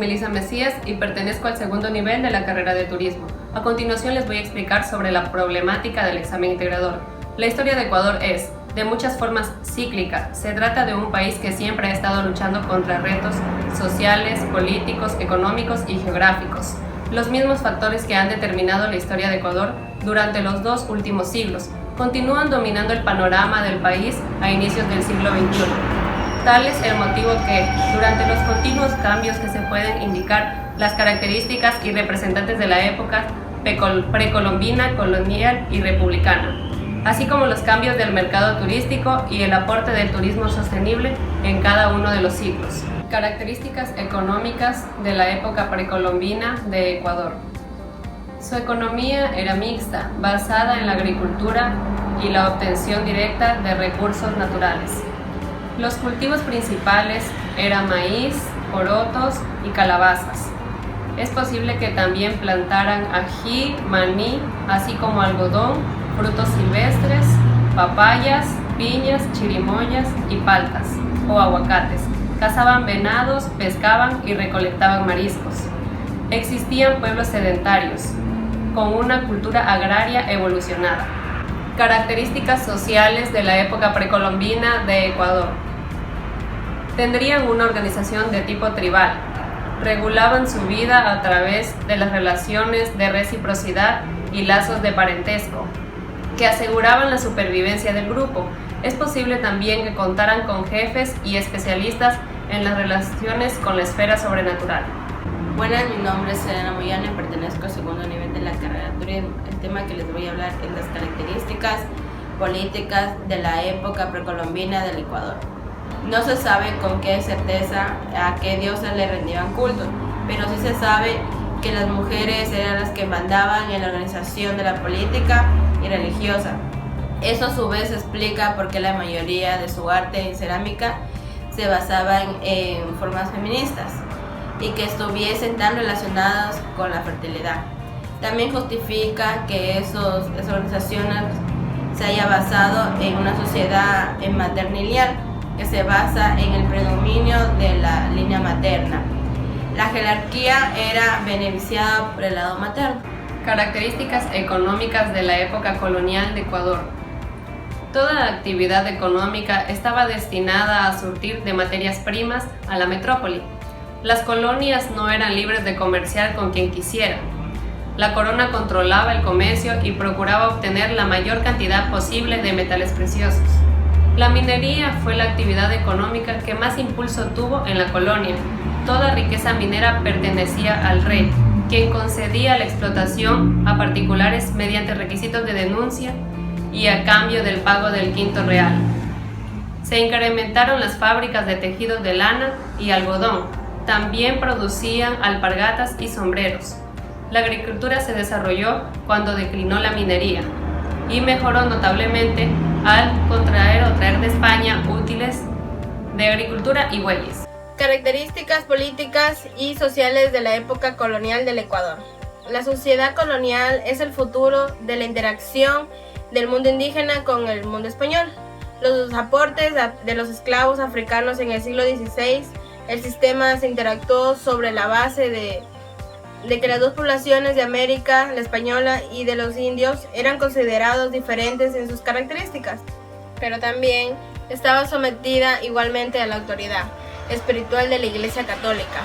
Melissa Mesías y pertenezco al segundo nivel de la carrera de turismo. A continuación les voy a explicar sobre la problemática del examen integrador. La historia de Ecuador es, de muchas formas, cíclica. Se trata de un país que siempre ha estado luchando contra retos sociales, políticos, económicos y geográficos. Los mismos factores que han determinado la historia de Ecuador durante los 2 últimos siglos continúan dominando el panorama del país a inicios del siglo XXI. Tal es el motivo que, durante los continuos cambios que se pueden indicar las características y representantes de la época precolombina, colonial y republicana, así como los cambios del mercado turístico y el aporte del turismo sostenible en cada uno de los siglos. Características económicas de la época precolombina de Ecuador. Su economía era mixta, basada en la agricultura y la obtención directa de recursos naturales. Los cultivos principales eran maíz, porotos y calabazas. Es posible que también plantaran ají, maní, así como algodón, frutos silvestres, papayas, piñas, chirimoyas y paltas o aguacates. Cazaban venados, pescaban y recolectaban mariscos. Existían pueblos sedentarios, con una cultura agraria evolucionada. Características sociales de la época precolombina de Ecuador. Tendrían una organización de tipo tribal. Regulaban su vida a través de las relaciones de reciprocidad y lazos de parentesco, que aseguraban la supervivencia del grupo. Es posible también que contaran con jefes y especialistas en las relaciones con la esfera sobrenatural. Buenas, mi nombre es Selena Moyano y pertenezco al segundo nivel de la carrera de turismo. El tema que les voy a hablar es las características políticas de la época precolombina del Ecuador. No se sabe con qué certeza a qué dioses le rendían culto, pero sí se sabe que las mujeres eran las que mandaban en la organización de la política y religiosa. Eso a su vez explica por qué la mayoría de su arte en cerámica se basaban en formas feministas y que estuviesen tan relacionadas con la fertilidad. También justifica que esas organizaciones se haya basado en una sociedad matrilineal que se basa en el predominio de la línea materna. La jerarquía era beneficiada por el lado materno. Características económicas de la época colonial de Ecuador. Toda la actividad económica estaba destinada a surtir de materias primas a la metrópoli. Las colonias no eran libres de comerciar con quien quisiera. La corona controlaba el comercio y procuraba obtener la mayor cantidad posible de metales preciosos. La minería fue la actividad económica que más impulso tuvo en la colonia. Toda riqueza minera pertenecía al rey, quien concedía la explotación a particulares mediante requisitos de denuncia y a cambio del pago del quinto real. Se incrementaron las fábricas de tejidos de lana y algodón. También producían alpargatas y sombreros. La agricultura se desarrolló cuando declinó la minería y mejoró notablemente al contraer o traer de España útiles de agricultura y bueyes. Características políticas y sociales de la época colonial del Ecuador. La sociedad colonial es el futuro de la interacción del mundo indígena con el mundo español. Los aportes de los esclavos africanos en el siglo XVI, el sistema se interactuó sobre la base de que las dos poblaciones de América, la española y de los indios, eran considerados diferentes en sus características, pero también estaba sometida igualmente a la autoridad espiritual de la Iglesia Católica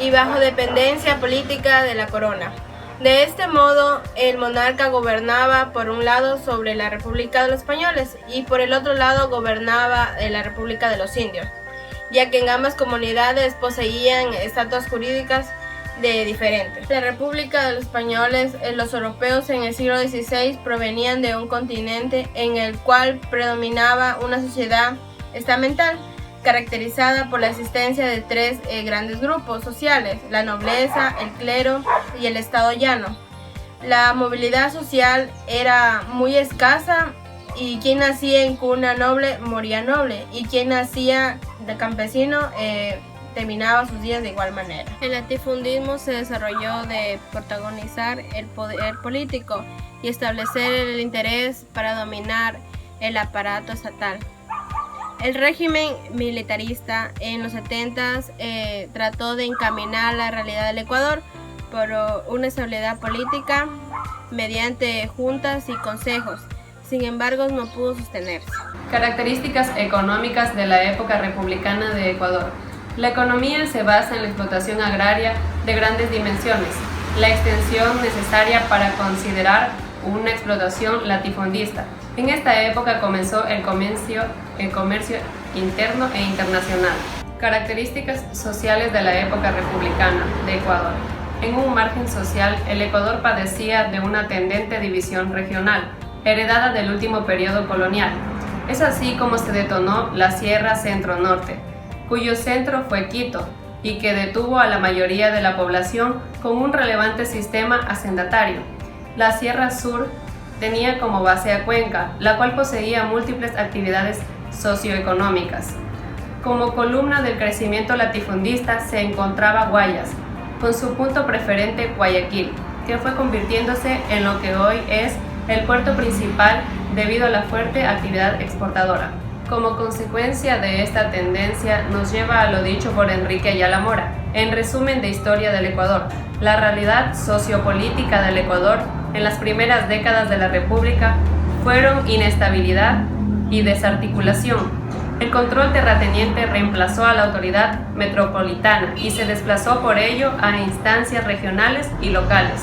y bajo dependencia política de la corona. De este modo, el monarca gobernaba por un lado sobre la República de los Españoles y por el otro lado gobernaba la República de los Indios, ya que en ambas comunidades poseían estatuas jurídicas diferentes. La República de los Españoles, los europeos en el siglo XVI provenían de un continente en el cual predominaba una sociedad estamental, caracterizada por la existencia de 3 grandes grupos sociales: la nobleza, el clero y el estado llano. La movilidad social era muy escasa y quien nacía en cuna noble moría noble y quien nacía de campesino terminaba sus días de igual manera. El latifundismo se desarrolló de protagonizar el poder político y establecer el interés para dominar el aparato estatal. El régimen militarista en los 70s trató de encaminar la realidad del Ecuador por una estabilidad política mediante juntas y consejos. Sin embargo, no pudo sostenerse. Características económicas de la época republicana de Ecuador. La economía se basa en la explotación agraria de grandes dimensiones, la extensión necesaria para considerar una explotación latifundista. En esta época comenzó el comercio interno e internacional. Características sociales de la época republicana de Ecuador. En un margen social, el Ecuador padecía de una tendente división regional, heredada del último periodo colonial. Es así como se detonó la Sierra Centro-Norte, cuyo centro fue Quito, y que detuvo a la mayoría de la población con un relevante sistema hacendatario. La Sierra Sur tenía como base a Cuenca, la cual poseía múltiples actividades socioeconómicas. Como columna del crecimiento latifundista se encontraba Guayas, con su punto preferente Guayaquil, que fue convirtiéndose en lo que hoy es el puerto principal debido a la fuerte actividad exportadora. Como consecuencia de esta tendencia nos lleva a lo dicho por Enrique Ayala Mora, en resumen de Historia del Ecuador, la realidad sociopolítica del Ecuador en las primeras décadas de la República fueron inestabilidad y desarticulación. El control terrateniente reemplazó a la autoridad metropolitana y se desplazó por ello a instancias regionales y locales,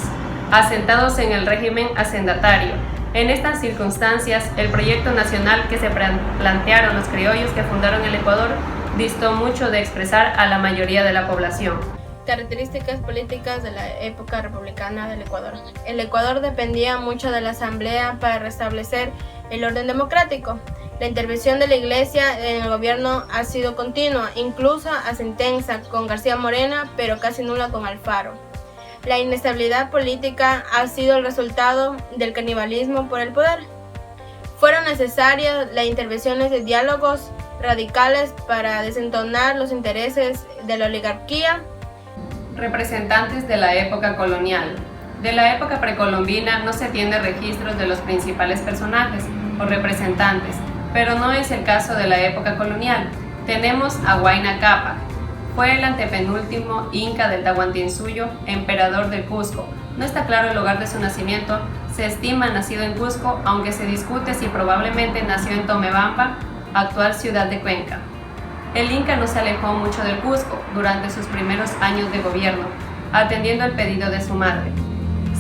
asentados en el régimen hacendatario. En estas circunstancias, el proyecto nacional que se plantearon los criollos que fundaron el Ecuador distó mucho de expresar a la mayoría de la población. Características políticas de la época republicana del Ecuador. El Ecuador dependía mucho de la Asamblea para restablecer el orden democrático. La intervención de la Iglesia en el gobierno ha sido continua, incluso hasta intensa con García Moreno, pero casi nula con Alfaro. La inestabilidad política ha sido el resultado del canibalismo por el poder. Fueron necesarias las intervenciones de diálogos radicales para desentonar los intereses de la oligarquía. Representantes de la época colonial. De la época precolombina no se tiene registros de los principales personajes o representantes, pero no es el caso de la época colonial. Tenemos a Huayna Cápac. Fue el antepenúltimo inca del Tahuantinsuyo, emperador de Cusco. No está claro el lugar de su nacimiento, se estima nacido en Cusco, aunque se discute si probablemente nació en Tomebamba, actual ciudad de Cuenca. El inca no se alejó mucho del Cusco durante sus primeros años de gobierno, atendiendo el pedido de su madre.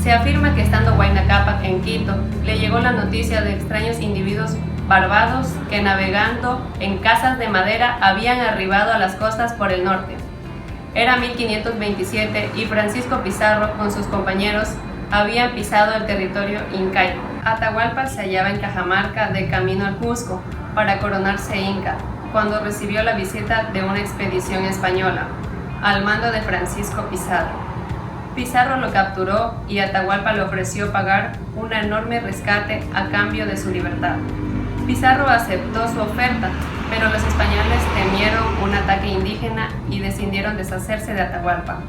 Se afirma que estando Huayna Cápac en Quito, le llegó la noticia de extraños individuos barbados que navegando en casas de madera habían arribado a las costas por el norte. Era 1527 y Francisco Pizarro con sus compañeros habían pisado el territorio incaico. Atahualpa se hallaba en Cajamarca de camino al Cusco para coronarse inca, cuando recibió la visita de una expedición española, al mando de Francisco Pizarro. Pizarro lo capturó y Atahualpa le ofreció pagar un enorme rescate a cambio de su libertad. Pizarro aceptó su oferta, pero los españoles temieron un ataque indígena y decidieron deshacerse de Atahualpa.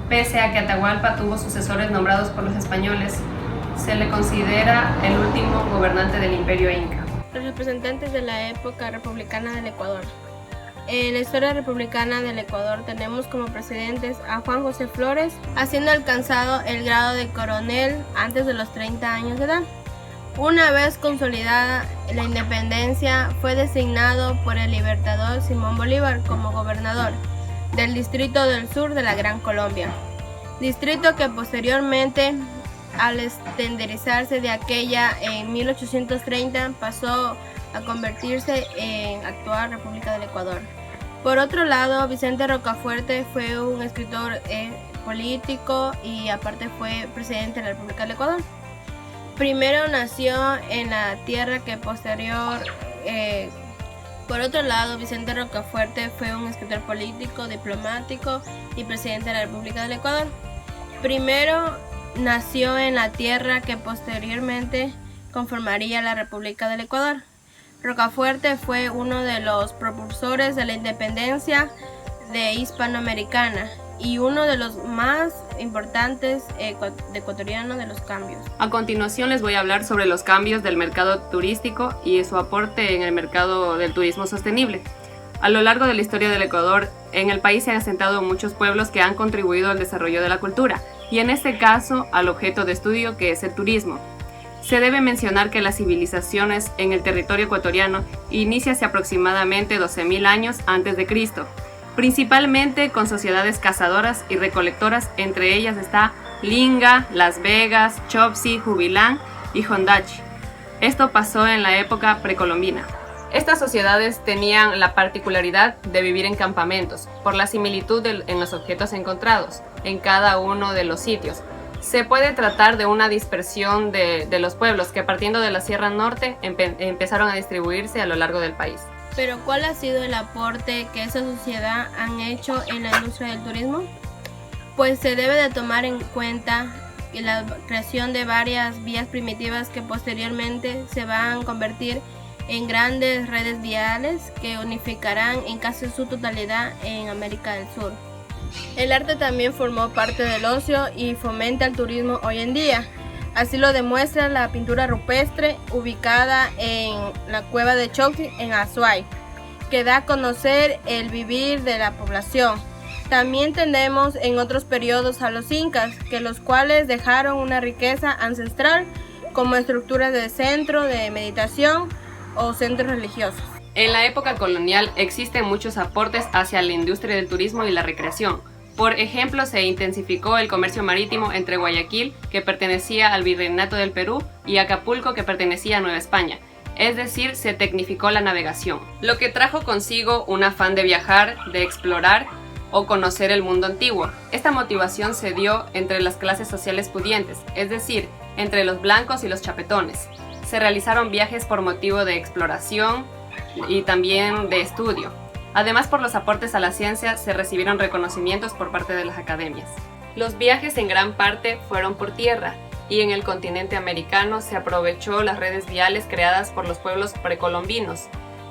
Pese a que Atahualpa tuvo sucesores nombrados por los españoles, se le considera el último gobernante del Imperio Inca. Los representantes de la época republicana del Ecuador. En la historia republicana del Ecuador tenemos como presidentes a Juan José Flores, habiendo alcanzado el grado de coronel antes de los 30 años de edad. Una vez consolidada la independencia, fue designado por el libertador Simón Bolívar como gobernador del Distrito del Sur de la Gran Colombia, distrito que posteriormente, al estandarizarse de aquella en 1830, pasó a convertirse en actual República del Ecuador. Por otro lado, Vicente Rocafuerte fue un escritor político y aparte fue presidente de la República del Ecuador. Primero nació en la tierra que por otro lado, Vicente Rocafuerte fue un escritor político, diplomático y presidente de la República del Ecuador. Primero nació en la tierra que posteriormente conformaría la República del Ecuador. Rocafuerte fue uno de los propulsores de la independencia de Hispanoamericana y uno de los más importantes ecuatorianos de los cambios. A continuación les voy a hablar sobre los cambios del mercado turístico y su aporte en el mercado del turismo sostenible. A lo largo de la historia del Ecuador, en el país se han asentado muchos pueblos que han contribuido al desarrollo de la cultura, y en este caso al objeto de estudio que es el turismo. Se debe mencionar que las civilizaciones en el territorio ecuatoriano inician hace aproximadamente 12.000 años antes de Cristo, principalmente con sociedades cazadoras y recolectoras, entre ellas está Linga, Las Vegas, Chopsi, Jubilán y Hondachi. Esto pasó en la época precolombina. Estas sociedades tenían la particularidad de vivir en campamentos, por la similitud en los objetos encontrados en cada uno de los sitios. Se puede tratar de una dispersión de los pueblos que, partiendo de la Sierra Norte, empezaron a distribuirse a lo largo del país. Pero ¿cuál ha sido el aporte que esa sociedad han hecho en la industria del turismo? Pues se debe de tomar en cuenta la creación de varias vías primitivas que posteriormente se van a convertir en grandes redes viales que unificarán en casi su totalidad en América del Sur. El arte también formó parte del ocio y fomenta el turismo hoy en día. Así lo demuestra la pintura rupestre ubicada en la cueva de Chopsi en Azuay, que da a conocer el vivir de la población. También tenemos en otros periodos a los incas, los cuales dejaron una riqueza ancestral como estructuras de centro de meditación o centros religiosos. En la época colonial existen muchos aportes hacia la industria del turismo y la recreación. Por ejemplo, se intensificó el comercio marítimo entre Guayaquil, que pertenecía al Virreinato del Perú, y Acapulco, que pertenecía a Nueva España. Es decir, se tecnificó la navegación, lo que trajo consigo un afán de viajar, de explorar o conocer el mundo antiguo. Esta motivación se dio entre las clases sociales pudientes, es decir, entre los blancos y los chapetones. Se realizaron viajes por motivo de exploración y también de estudio. Además, por los aportes a la ciencia se recibieron reconocimientos por parte de las academias. Los viajes en gran parte fueron por tierra, y en el continente americano se aprovechó las redes viales creadas por los pueblos precolombinos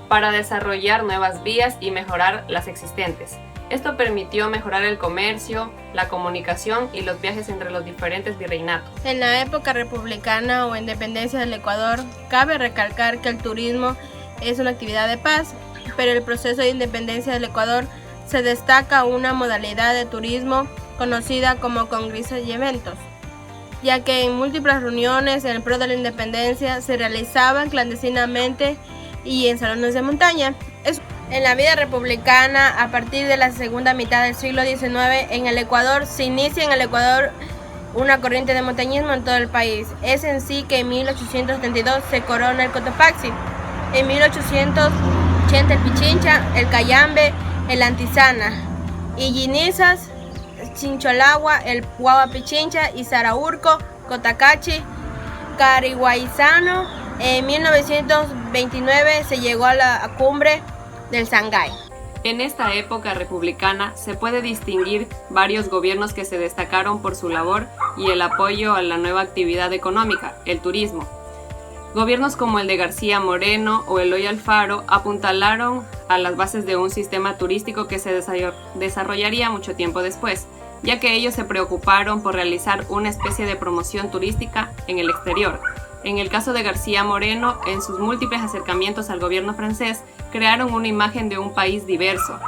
para desarrollar nuevas vías y mejorar las existentes. Esto permitió mejorar el comercio, la comunicación y los viajes entre los diferentes virreinatos. En la época republicana o independencia del Ecuador, cabe recalcar que el turismo es una actividad de paz, pero en el proceso de independencia del Ecuador se destaca una modalidad de turismo conocida como congresos y eventos, ya que en múltiples reuniones en el pro de la independencia se realizaban clandestinamente y en salones de montaña. En la vida republicana, a partir de la segunda mitad del siglo XIX, en el Ecuador se inicia una corriente de montañismo en todo el país. Es en sí que en 1872 se corona el Cotopaxi, en 1880 el Pichincha, el Cayambe, el Antizana, Illinizas, Chincholagua, el Guagua Pichincha y Saraurco, Cotacachi, Cariguaizano. En 1929 se llegó a la cumbre del Sangay. En esta época republicana se puede distinguir varios gobiernos que se destacaron por su labor y el apoyo a la nueva actividad económica, el turismo. Gobiernos como el de García Moreno o Eloy Alfaro apuntalaron a las bases de un sistema turístico que se desarrollaría mucho tiempo después, ya que ellos se preocuparon por realizar una especie de promoción turística en el exterior. En el caso de García Moreno, en sus múltiples acercamientos al gobierno francés, crearon una imagen de un país diverso,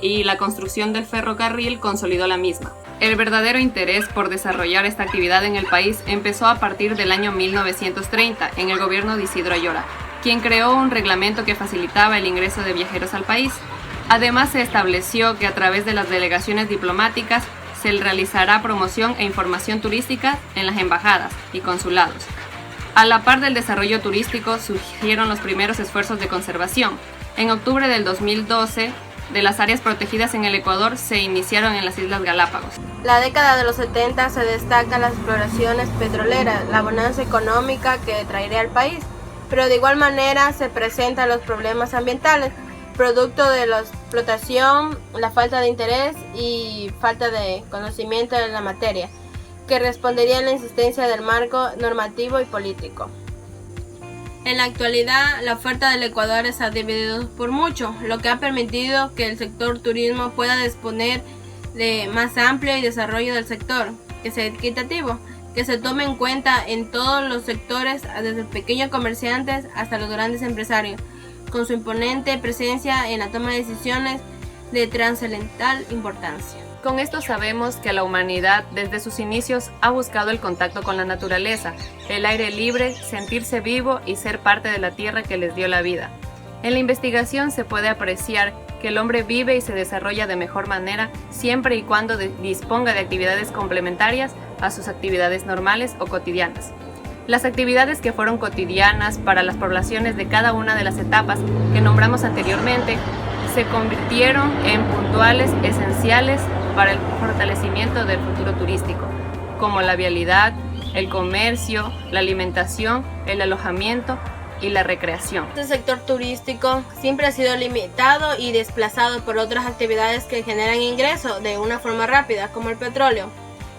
y la construcción del ferrocarril consolidó la misma. El verdadero interés por desarrollar esta actividad en el país empezó a partir del año 1930, en el gobierno de Isidro Ayora, quien creó un reglamento que facilitaba el ingreso de viajeros al país. Además, se estableció que a través de las delegaciones diplomáticas se realizará promoción e información turística en las embajadas y consulados. A la par del desarrollo turístico surgieron los primeros esfuerzos de conservación. En octubre del 2012, de las áreas protegidas en el Ecuador se iniciaron en las Islas Galápagos. La década de los 70 se destacan las exploraciones petroleras, la bonanza económica que traería al país, pero de igual manera se presentan los problemas ambientales, producto de la explotación, la falta de interés y falta de conocimiento de la materia, que respondería a la insistencia del marco normativo y político. En la actualidad, la oferta del Ecuador está dividida por mucho, lo que ha permitido que el sector turismo pueda disponer de más amplio y desarrollo del sector, que sea equitativo, que se tome en cuenta en todos los sectores, desde pequeños comerciantes hasta los grandes empresarios, con su imponente presencia en la toma de decisiones de trascendental importancia. Con esto sabemos que la humanidad desde sus inicios ha buscado el contacto con la naturaleza, el aire libre, sentirse vivo y ser parte de la tierra que les dio la vida. En la investigación se puede apreciar que el hombre vive y se desarrolla de mejor manera siempre y cuando disponga de actividades complementarias a sus actividades normales o cotidianas. Las actividades que fueron cotidianas para las poblaciones de cada una de las etapas que nombramos anteriormente se convirtieron en puntuales, esenciales para el fortalecimiento del futuro turístico, como la vialidad, el comercio, la alimentación, el alojamiento y la recreación. Este sector turístico siempre ha sido limitado y desplazado por otras actividades que generan ingresos de una forma rápida, como el petróleo.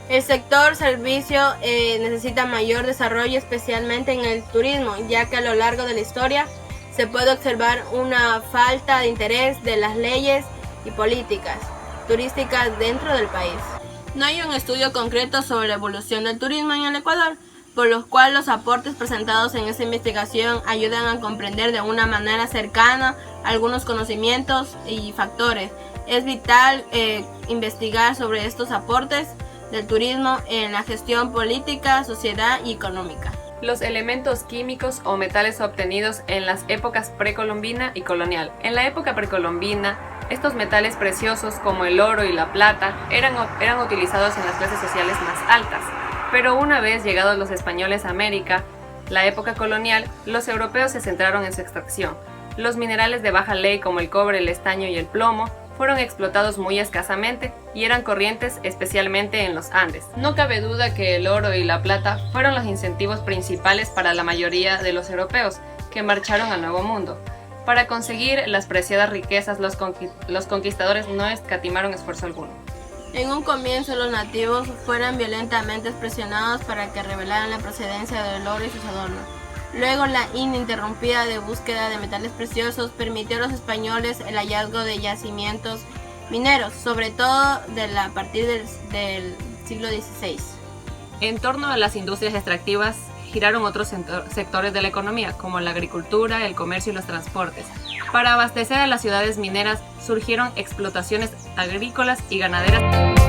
El sector servicio necesita mayor desarrollo, especialmente en el turismo, ya que a lo largo de la historia se puede observar una falta de interés de las leyes y políticas turísticas dentro del país. No hay un estudio concreto sobre la evolución del turismo en el Ecuador, por lo cual los aportes presentados en esta investigación ayudan a comprender de una manera cercana algunos conocimientos y factores. Es vital investigar sobre estos aportes del turismo en la gestión política, sociedad y económica. Los elementos químicos o metales obtenidos en las épocas precolombina y colonial. En la época precolombina, estos metales preciosos como el oro y la plata eran utilizados en las clases sociales más altas. Pero una vez llegados los españoles a América, la época colonial, los europeos se centraron en su extracción. Los minerales de baja ley como el cobre, el estaño y el plomo fueron explotados muy escasamente y eran corrientes especialmente en los Andes. No cabe duda que el oro y la plata fueron los incentivos principales para la mayoría de los europeos que marcharon al Nuevo Mundo. Para conseguir las preciadas riquezas, los conquistadores no escatimaron esfuerzo alguno. En un comienzo los nativos fueron violentamente presionados para que revelaran la procedencia del oro y sus adornos. Luego la ininterrumpida de búsqueda de metales preciosos permitió a los españoles el hallazgo de yacimientos mineros, sobre todo a partir del siglo XVI. En torno a las industrias extractivas giraron otros sectores de la economía, como la agricultura, el comercio y los transportes. Para abastecer a las ciudades mineras surgieron explotaciones agrícolas y ganaderas.